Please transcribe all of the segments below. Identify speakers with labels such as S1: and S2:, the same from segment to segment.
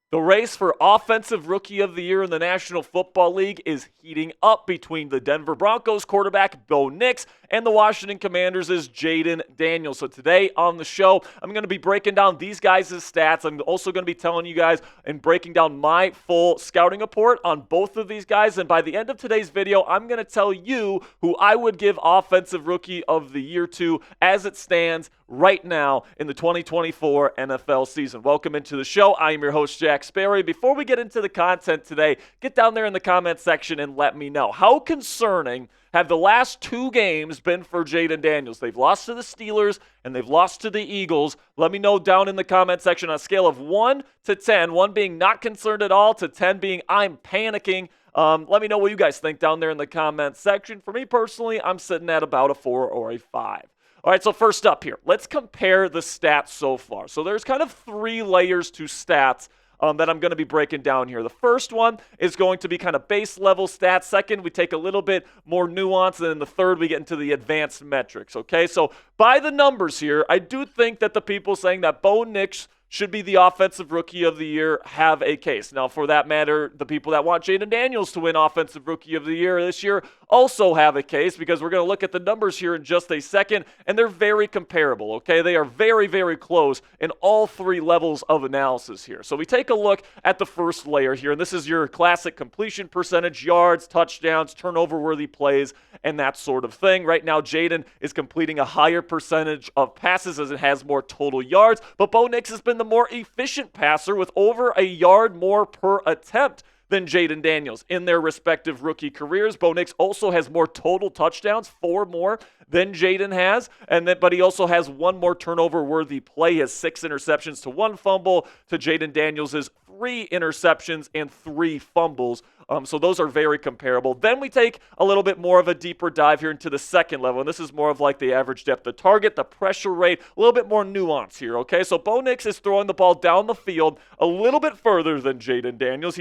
S1: The race for Offensive Rookie of the Year in the National Football League is heating up between the Denver Broncos quarterback Bo Nix and the Washington Commanders' Jayden Daniels. So today on the show, I'm going to be breaking down these guys' stats. I'm also going to be telling you guys and breaking down my full scouting report on both of these guys. And by the end of today's video, I'm going to tell you who I would give Offensive Rookie of the Year to as it stands right now in the 2024 NFL season. Welcome into the show. I am your host, Jack Sperry. Before we get into the content today, get down there in the comment section and let me know, how concerning have the last two games been for Jayden Daniels? They've lost to the Steelers and they've lost to the Eagles. Let me know down in the comment section on a scale of 1 to 10, 1 being not concerned at all to 10 being I'm panicking. Let me know what you guys think down there in the comment section. For me personally, I'm sitting at about a 4 or a 5. All right, so first up here, let's compare the stats so far. So there's kind of 3 layers to stats that I'm going to be breaking down here. The first one is going to be kind of base level stats. Second, we take a little bit more nuance. And then the third, we get into the advanced metrics, okay? So by the numbers here, I do think that the people saying that Bo Nix should be the Offensive Rookie of the Year have a case. Now, for that matter, the people that want Jayden Daniels to win Offensive Rookie of the Year this year also have a case, because we're going to look at the numbers here in just a second, and they're very comparable, okay? They are very, very close in all 3 levels of analysis here. So we take a look at the first layer here, and this is your classic completion percentage, yards, touchdowns, turnover-worthy plays, and that sort of thing. Right now, Jayden is completing a higher percentage of passes as it has more total yards, but Bo Nix has been the more efficient passer with over a yard more per attempt than Jayden Daniels in their respective rookie careers. Bo Nix also has more total touchdowns, 4 more than Jayden has, but he also has 1 more turnover-worthy play. He has 6 interceptions to 1 fumble, to Jayden Daniels' 3 interceptions and 3 fumbles. So those are very comparable. Then we take a little bit more of a deeper dive here into the second level, and this is more of like the average depth of target, the pressure rate, a little bit more nuance here, okay? So Bo Nix is throwing the ball down the field a little bit further than Jayden Daniels.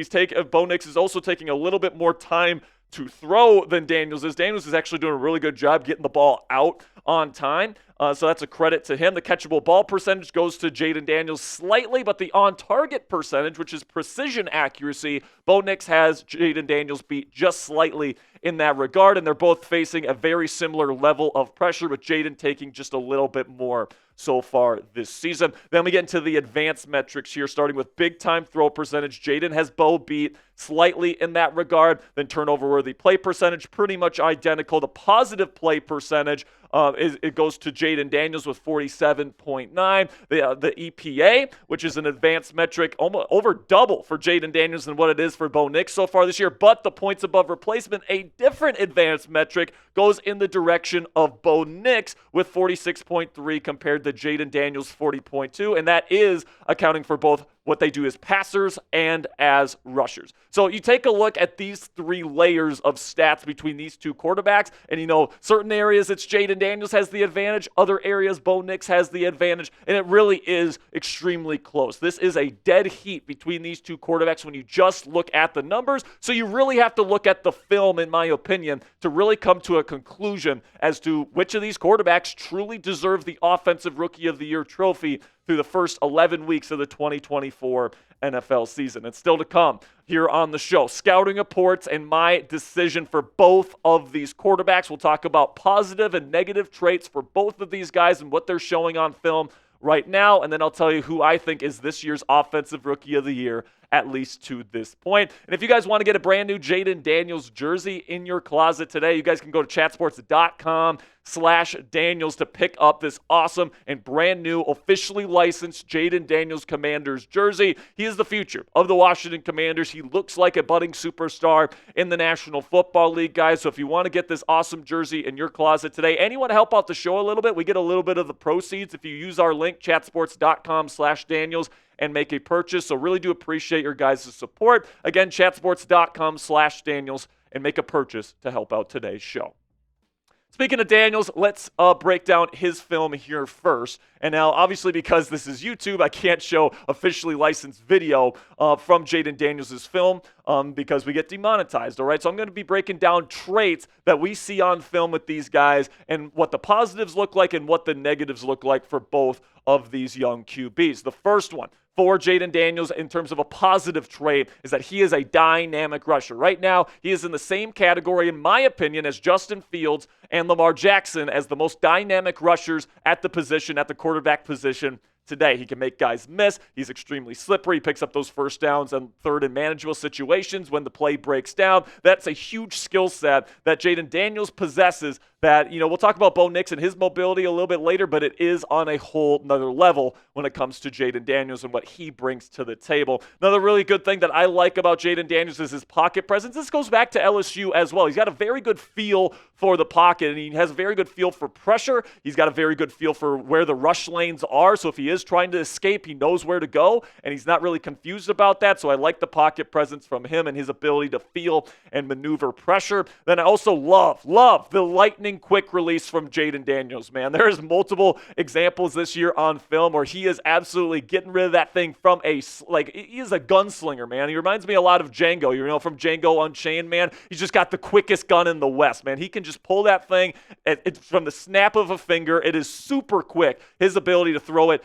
S1: Bo Nix is also taking a little bit more time to throw than Daniels is. Daniels is actually doing a really good job getting the ball out on time. So that's a credit to him. The catchable ball percentage goes to Jayden Daniels slightly, but the on-target percentage, which is precision accuracy, Bo Nix has Jayden Daniels beat just slightly in that regard, and they're both facing a very similar level of pressure, with Jayden taking just a little bit more so far this season. Then we get into the advanced metrics here, starting with big-time throw percentage. Jayden has Bo beat slightly in that regard. Then turnover-worthy play percentage, pretty much identical. The positive play percentage, it goes to Jayden Daniels with 47.9. The EPA, which is an advanced metric, almost over double for Jayden Daniels than what it is for Bo Nix so far this year. But the points above replacement, a different advanced metric, goes in the direction of Bo Nix with 46.3 compared to Jayden Daniels' 40.2, and that is accounting for both what they do as passers and as rushers. So you take a look at these 3 layers of stats between these 2 quarterbacks, and certain areas it's Jayden Daniels has the advantage, other areas Bo Nix has the advantage, and it really is extremely close. This is a dead heat between these 2 quarterbacks when you just look at the numbers, so you really have to look at the film, in my opinion, to really come to a conclusion as to which of these quarterbacks truly deserve the Offensive Rookie of the Year trophy through the first 11 weeks of the 2024 NFL season. And still to come here on the show, scouting reports and my decision for both of these quarterbacks. We'll talk about positive and negative traits for both of these guys and what they're showing on film right now, and then I'll tell you who I think is this year's Offensive Rookie of the Year, at least to this point. And if you guys want to get a brand new Jayden Daniels jersey in your closet today, you guys can go to chatsports.com/Daniels to pick up this awesome and brand new officially licensed Jayden Daniels Commanders jersey. He is the future of the Washington Commanders. He looks like a budding superstar in the National Football League, guys. So if you want to get this awesome jersey in your closet today, and you want to help out the show a little bit, we get a little bit of the proceeds if you use our link, chatsports.com/Daniels, and make a purchase. So really do appreciate your guys' support. Again, chatsports.com/Daniels, and make a purchase to help out today's show. Speaking of Daniels, let's break down his film here first. And now, obviously, because this is YouTube, I can't show officially licensed video from Jayden Daniels' film because we get demonetized, all right? So I'm going to be breaking down traits that we see on film with these guys and what the positives look like and what the negatives look like for both of these young QBs. The first one for Jayden Daniels in terms of a positive trait is that he is a dynamic rusher. Right now, he is in the same category, in my opinion, as Justin Fields and Lamar Jackson as the most dynamic rushers at the position, at the quarterback position today. He can make guys miss. He's extremely slippery. He picks up those first downs on third and manageable situations when the play breaks down. That's a huge skill set that Jayden Daniels possesses that, we'll talk about Bo Nix and his mobility a little bit later, but it is on a whole nother level when it comes to Jayden Daniels and what he brings to the table. Another really good thing that I like about Jayden Daniels is his pocket presence. This goes back to LSU as well. He's got a very good feel for the pocket, and he has a very good feel for pressure. He's got a very good feel for where the rush lanes are, so if he is trying to escape, he knows where to go, and he's not really confused about that, so I like the pocket presence from him and his ability to feel and maneuver pressure. Then I also love the lightning quick release from Jayden Daniels, man. There's multiple examples this year on film where he is absolutely getting rid of that thing from he is a gunslinger, man. He reminds me a lot of Django, from Django Unchained, man. He's just got the quickest gun in the West, man. He can just pull that thing from the snap of a finger. It is super quick. His ability to throw it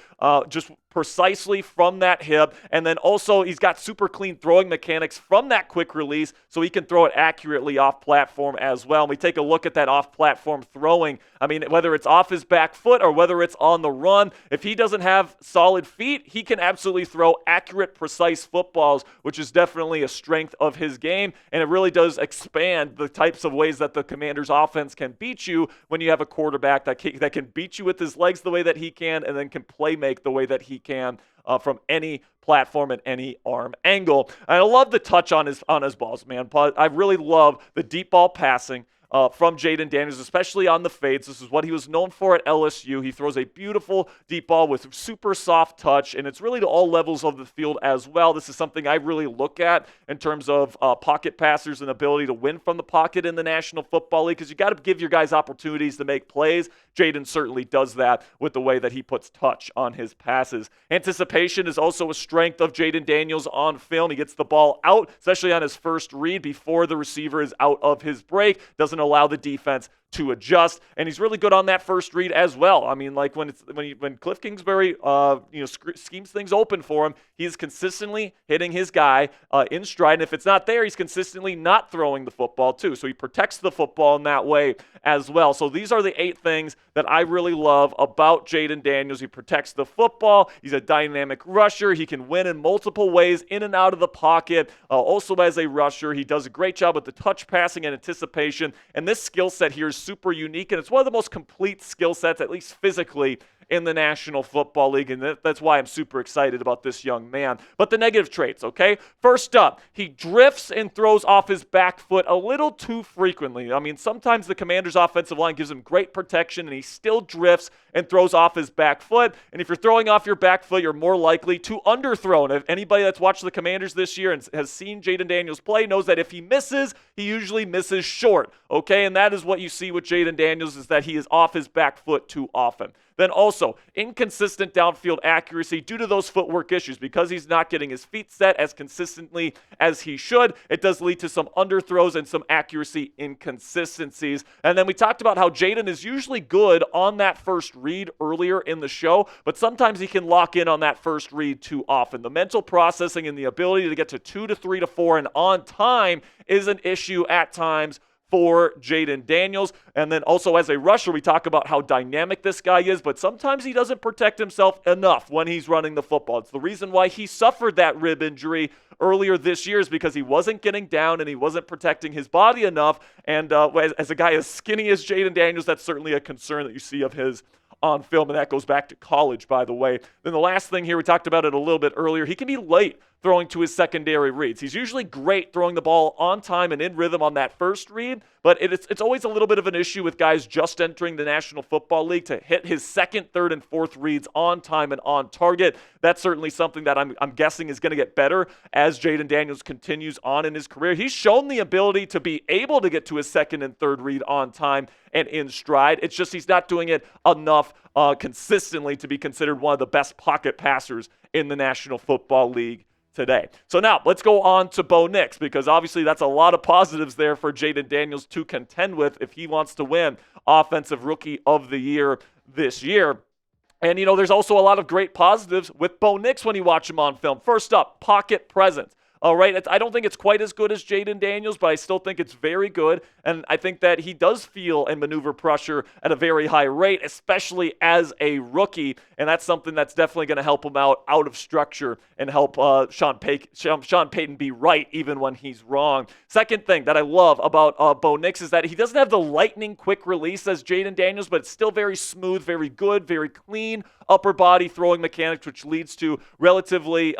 S1: just precisely from that hip, and then also he's got super clean throwing mechanics from that quick release, so he can throw it accurately off platform as well. And we take a look at that off platform throwing. I mean, whether it's off his back foot or whether it's on the run, if he doesn't have solid feet, he can absolutely throw accurate, precise footballs, which is definitely a strength of his game, and it really does expand the types of ways that the Commanders offense can beat you when you have a quarterback that can beat you with his legs the way that he can, and then can play make the way that he can from any platform and any arm angle. And I love the touch on his balls, man. I really love the deep ball passing from Jayden Daniels, especially on the fades. This is what he was known for at LSU. He throws a beautiful deep ball with super soft touch, and it's really to all levels of the field as well. This is something I really look at in terms of pocket passers and ability to win from the pocket in the National Football League, because you got to give your guys opportunities to make plays. Jayden certainly does that with the way that he puts touch on his passes. Anticipation is also a strength of Jayden Daniels on film. He gets the ball out, especially on his first read before the receiver is out of his break. Doesn't allow the defense to adjust, and he's really good on that first read as well. I mean, like when Cliff Kingsbury schemes things open for him, he's consistently hitting his guy in stride, and if it's not there, he's consistently not throwing the football too. So he protects the football in that way as well. So these are the 8 things that I really love about Jayden Daniels. He protects the football. He's a dynamic rusher. He can win in multiple ways in and out of the pocket. Also as a rusher, he does a great job with the touch passing and anticipation, and this skill set here is super unique, and it's one of the most complete skill sets, at least physically, in the National Football League, and that's why I'm super excited about this young man. But the negative traits, okay? First up, he drifts and throws off his back foot a little too frequently. I mean, sometimes the Commanders' offensive line gives him great protection, and he still drifts and throws off his back foot. And if you're throwing off your back foot, you're more likely to underthrow. And if anybody that's watched the Commanders this year and has seen Jayden Daniels play knows that if he misses, he usually misses short, okay? And that is what you see with Jayden Daniels, is that he is off his back foot too often. Then also, inconsistent downfield accuracy due to those footwork issues. Because he's not getting his feet set as consistently as he should, it does lead to some underthrows and some accuracy inconsistencies. And then we talked about how Jayden is usually good on that first read earlier in the show, but sometimes he can lock in on that first read too often. The mental processing and the ability to get to 2 to 3 to 4 and on time is an issue at times for Jayden Daniels. And then also as a rusher, we talk about how dynamic this guy is, but sometimes he doesn't protect himself enough when he's running the football. It's the reason why he suffered that rib injury earlier this year, is because he wasn't getting down and he wasn't protecting his body enough. And as a guy as skinny as Jayden Daniels, that's certainly a concern that you see of his on film, and that goes back to college, by the way. Then the last thing here, we talked about it a little bit earlier, he can be late throwing to his secondary reads. He's usually great throwing the ball on time and in rhythm on that first read, but it's always a little bit of an issue with guys just entering the National Football League to hit his second, third, and fourth reads on time and on target. That's certainly something that I'm guessing is going to get better as Jayden Daniels continues on in his career. He's shown the ability to be able to get to his second and third read on time and in stride. It's just he's not doing it enough consistently to be considered one of the best pocket passers in the National Football League today. So now let's go on to Bo Nix, because obviously that's a lot of positives there for Jayden Daniels to contend with if he wants to win Offensive Rookie of the Year this year. And, there's also a lot of great positives with Bo Nix when you watch him on film. First up, pocket presence. All right, I don't think it's quite as good as Jayden Daniels, but I still think it's very good. And I think that he does feel and maneuver pressure at a very high rate, especially as a rookie. And that's something that's definitely going to help him out of structure and help Sean Payton be right even when he's wrong. Second thing that I love about Bo Nix is that he doesn't have the lightning quick release as Jayden Daniels, but it's still very smooth, very good, very clean upper body throwing mechanics, which leads to relatively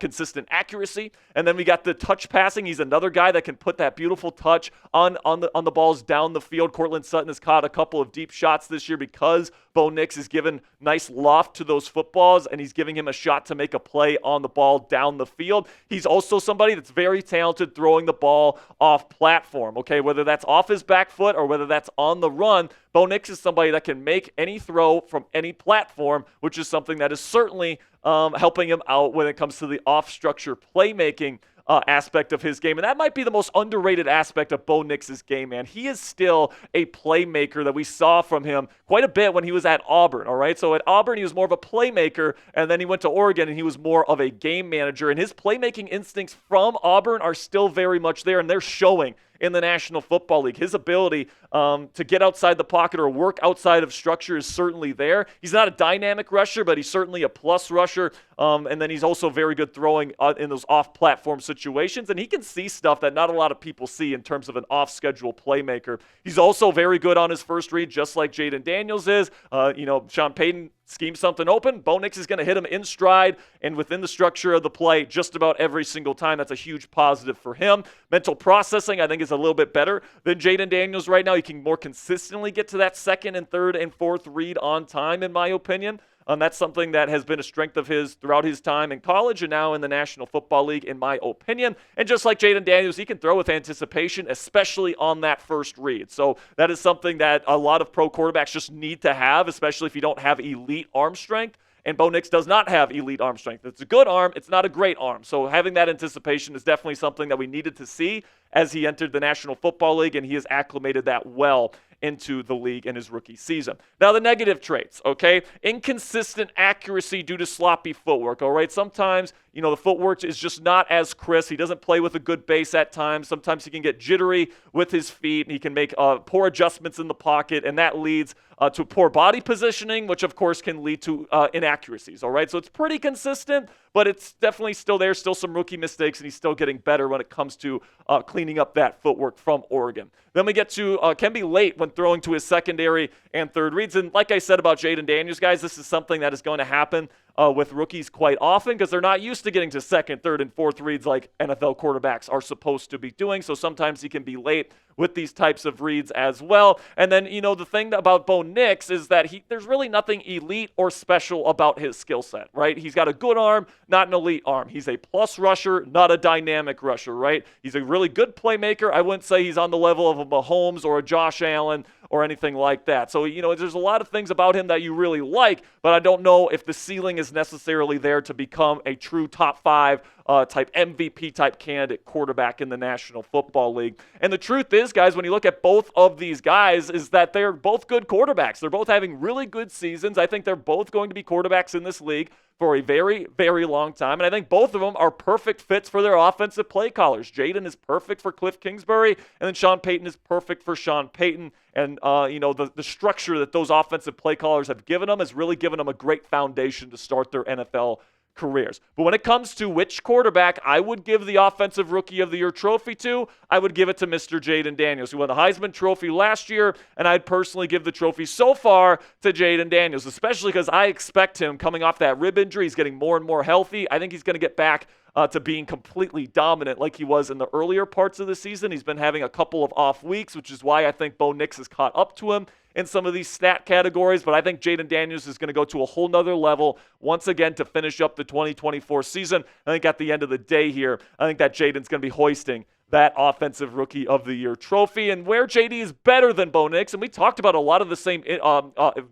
S1: consistent accuracy. And then we got the touch passing. He's another guy that can put that beautiful touch on the balls down the field. Courtland Sutton has caught a couple of deep shots this year because Bo Nix is given nice loft to those footballs, and he's giving him a shot to make a play on the ball down the field. He's also somebody that's very talented throwing the ball off platform, okay? Whether that's off his back foot or whether that's on the run, Bo Nix is somebody that can make any throw from any platform, which is something that is certainly helping him out when it comes to the off-structure playmaking aspect of his game. And that might be the most underrated aspect of Bo Nix's game, man. He is still a playmaker that we saw from him quite a bit when he was at Auburn, all right? So at Auburn, he was more of a playmaker, and then he went to Oregon, and he was more of a game manager. And his playmaking instincts from Auburn are still very much there, and they're showing in the National Football League. His ability to get outside the pocket or work outside of structure is certainly there. He's not a dynamic rusher, but he's certainly a plus rusher. And then he's also very good throwing in those off-platform situations. And he can see stuff that not a lot of people see in terms of an off-schedule playmaker. He's also very good on his first read, just like Jayden Daniels is. Sean Payton schemes something open, Bo Nix is going to hit him in stride and within the structure of the play just about every single time. That's a huge positive for him. Mental processing, I think, is a little bit better than Jayden Daniels right now. He can more consistently get to that second and third and fourth read on time, in my opinion. That's something that has been a strength of his throughout his time in college and now in the National Football League, in my opinion. And just like Jayden Daniels, he can throw with anticipation, especially on that first read. So that is something that a lot of pro quarterbacks just need to have, especially if you don't have elite arm strength. And Bo Nix does not have elite arm strength. It's a good arm. It's not a great arm. So having that anticipation is definitely something that we needed to see as he entered the National Football League, and he has acclimated that well into the league in his rookie season. Now, the negative traits, okay? Inconsistent accuracy due to sloppy footwork, all right? Sometimes, the footwork is just not as crisp. He doesn't play with a good base at times. Sometimes he can get jittery with his feet, and he can make poor adjustments in the pocket, and that leads to poor body positioning, which, of course, can lead to inaccuracies, all right? So it's pretty consistent, but it's definitely still there, still some rookie mistakes, and he's still getting better when it comes to cleaning up that footwork from Oregon. Then we get to can be late when throwing to his secondary and third reads. And like I said about Jayden Daniels, guys, this is something that is going to happen with rookies quite often because they're not used to getting to second, third, and fourth reads like NFL quarterbacks are supposed to be doing. So sometimes he can be late with these types of reads as well. And then, the thing about Bo Nix is that there's really nothing elite or special about his skill set, right? He's got a good arm, not an elite arm. He's a plus rusher, not a dynamic rusher, right? He's a really good playmaker. I wouldn't say he's on the level of a Mahomes or a Josh Allen or anything like that. So, there's a lot of things about him that you really like, but I don't know if the ceiling is necessarily there to become a true top 5 type MVP type candidate quarterback in the National Football League. And the truth is, guys, when you look at both of these guys, is that they're both good quarterbacks. They're both having really good seasons. I think they're both going to be quarterbacks in this league for a very, very long time. And I think both of them are perfect fits for their offensive play callers. Jayden is perfect for Cliff Kingsbury, and then Sean Payton is perfect for Sean Payton. And, the structure that those offensive play callers have given them has really given them a great foundation to start their NFL careers. But when it comes to which quarterback I would give the Offensive Rookie of the Year trophy to, I would give it to Mr. Jayden Daniels, who won the Heisman Trophy last year, and I'd personally give the trophy so far to Jayden Daniels, especially because I expect him coming off that rib injury. He's getting more and more healthy. I think he's going to get back to being completely dominant like he was in the earlier parts of the season. He's been having a couple of off weeks, which is why I think Bo Nix has caught up to him in some of these stat categories, but I think Jayden Daniels is going to go to a whole nother level once again to finish up the 2024 season. I think at the end of the day here, I think that Jayden's going to be hoisting that Offensive Rookie of the Year trophy. And where JD is better than Bo Nix, and we talked about a lot of the same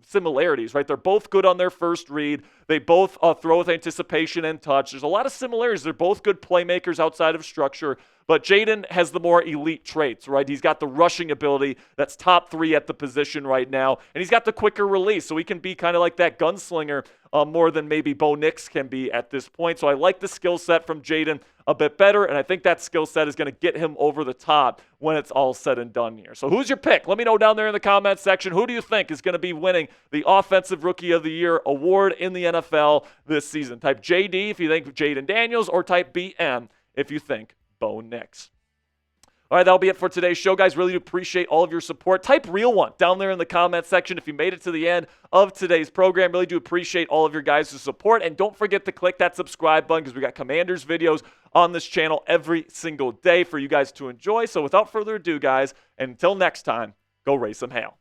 S1: similarities, right? They're both good on their first read. They both throw with anticipation and touch. There's a lot of similarities. They're both good playmakers outside of structure. But Jayden has the more elite traits, right? He's got the rushing ability that's top 3 at the position right now. And he's got the quicker release, so he can be kind of like that gunslinger more than maybe Bo Nix can be at this point. So I like the skill set from Jayden a bit better, and I think that skill set is going to get him over the top when it's all said and done here. So who's your pick? Let me know down there in the comments section. Who do you think is going to be winning the Offensive Rookie of the Year award in the NFL this season? Type JD if you think Jayden Daniels, or type BM if you think Bo Nix. All right, that'll be it for today's show, guys. Really do appreciate all of your support. Type real one down there in the comment section if you made it to the end of today's program. Really do appreciate all of your guys' support. And don't forget to click that subscribe button, because we got Commanders videos on this channel every single day for you guys to enjoy. So without further ado, guys, and until next time, go raise some hail.